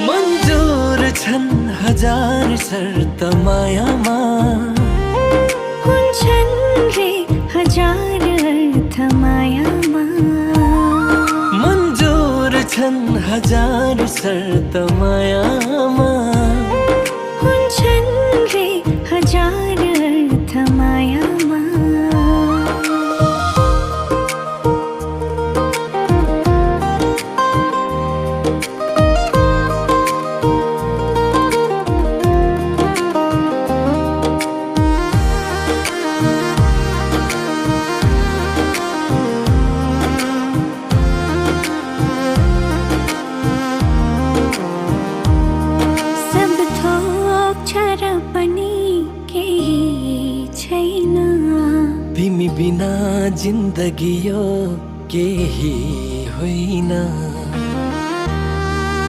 मन्जुर छन् हजार शर्त मायामा, हुन्छन् रे हजार अर्थ मायामा। मन्जुर छन् हजार शर्त मायामा, हुन्छन् रे हजार अर्थ मायामा। तिमी बिना जिन्दगी यो केही होइन।